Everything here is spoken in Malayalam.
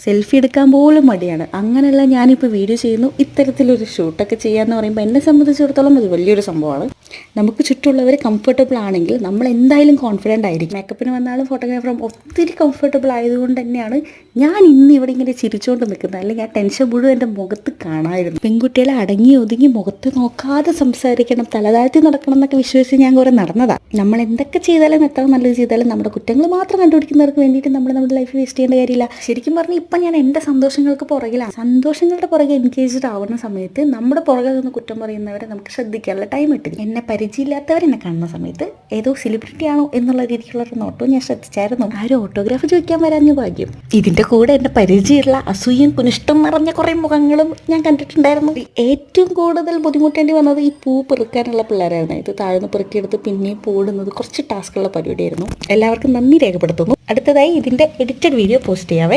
സെൽഫി എടുക്കാൻ പോലും മടിയാണ്. അങ്ങനെയുള്ള ഞാനിപ്പോൾ വീഡിയോ ചെയ്യുന്നു. ഇത്തരത്തിലൊരു ഷൂട്ടൊക്കെ ചെയ്യാന്ന് പറയുമ്പോൾ എന്നെ സംബന്ധിച്ചിടത്തോളം അത് വലിയൊരു സംഭവമാണ്. നമുക്ക് ചുറ്റുമുള്ളവർ കംഫർട്ടബിൾ ആണെങ്കിൽ നമ്മൾ എന്തായാലും കോൺഫിഡൻ്റ് ആയിരിക്കും. മേക്കപ്പിന് വന്നാലും ഫോട്ടോഗ്രാഫറും ഒത്തിരി കംഫർട്ടബിൾ ആയതുകൊണ്ട് തന്നെയാണ് ഞാൻ ഇന്ന് ഇവിടെ ഇങ്ങനെ ചിരിച്ചുകൊണ്ട് നിൽക്കുന്നത്. അല്ലെങ്കിൽ ആ ടെൻഷൻ മുഴുവൻ എൻ്റെ മുഖത്ത് കാണാമായിരുന്നു. പെൺകുട്ടികളെ അടങ്ങി ഒതുങ്ങി മുഖത്ത് നോക്കാതെ സംസാരിക്കണം, തലതാഴ്ത്തി നടക്കണം എന്നൊക്കെ വിശ്വസിച്ച് ഞാൻ കുറേ നടന്നതാണ്. നമ്മൾ എന്തൊക്കെ ചെയ്താലും എത്ര നല്ലത് ചെയ്താലും നമ്മുടെ കുറ്റങ്ങൾ മാത്രം കണ്ടുപിടിക്കുന്നവർക്ക് വേണ്ടിയിട്ട് നമ്മൾ നമ്മുടെ ലൈഫ് വേസ്റ്റ് ചെയ്യേണ്ട കാര്യമില്ല. ശരിക്കും പറഞ്ഞാൽ ഇപ്പം ഞാൻ എൻ്റെ സന്തോഷങ്ങൾക്ക് പുറകിലാണ്. സന്തോഷങ്ങളുടെ പുറകെ എൻഗേജ്ഡ് ആവുന്ന സമയത്ത് നമ്മുടെ പുറകെ നിന്ന് കുറ്റം പറയുന്നവരെ നമുക്ക് ശ്രദ്ധിക്കാനുള്ള ടൈം കിട്ടില്ല. എന്നെ പരിചയമില്ലാത്തവരെന്നെ കാണുന്ന സമയത്ത് ഏതോ സെലിബ്രിറ്റി ആണോ എന്നുള്ള രീതിക്കുള്ള ഒരു നോട്ടവും ഞാൻ ശ്രദ്ധിച്ചായിരുന്നു. ആ ഒരു ഓട്ടോഗ്രാഫ് ചോദിക്കാൻ വരാഞ്ഞ ഭാഗ്യം. ഇതിന്റെ കൂടെ എന്റെ പരിചയമുള്ള അസൂയം കുനിഷ്ടം നിറഞ്ഞ കുറെ മുഖങ്ങളും ഞാൻ കണ്ടിട്ടുണ്ടായിരുന്നു. ഏറ്റവും കൂടുതൽ ബുദ്ധിമുട്ടേണ്ടി വന്നത് ഈ പൂ പെറുക്കാനുള്ള പിള്ളേരായിരുന്നു. ഇത് താഴ്ന്ന് പെറുക്കിയെടുത്ത് പിന്നെയും പൂടുന്നത് കുറച്ച് ടാസ്കുള്ള പരിപാടിയായിരുന്നു. എല്ലാവർക്കും നന്ദി രേഖപ്പെടുത്തുന്നു. അടുത്തതായി ഇതിന്റെ എഡിറ്റഡ് വീഡിയോ പോസ്റ്റ് ചെയ്യാവേ.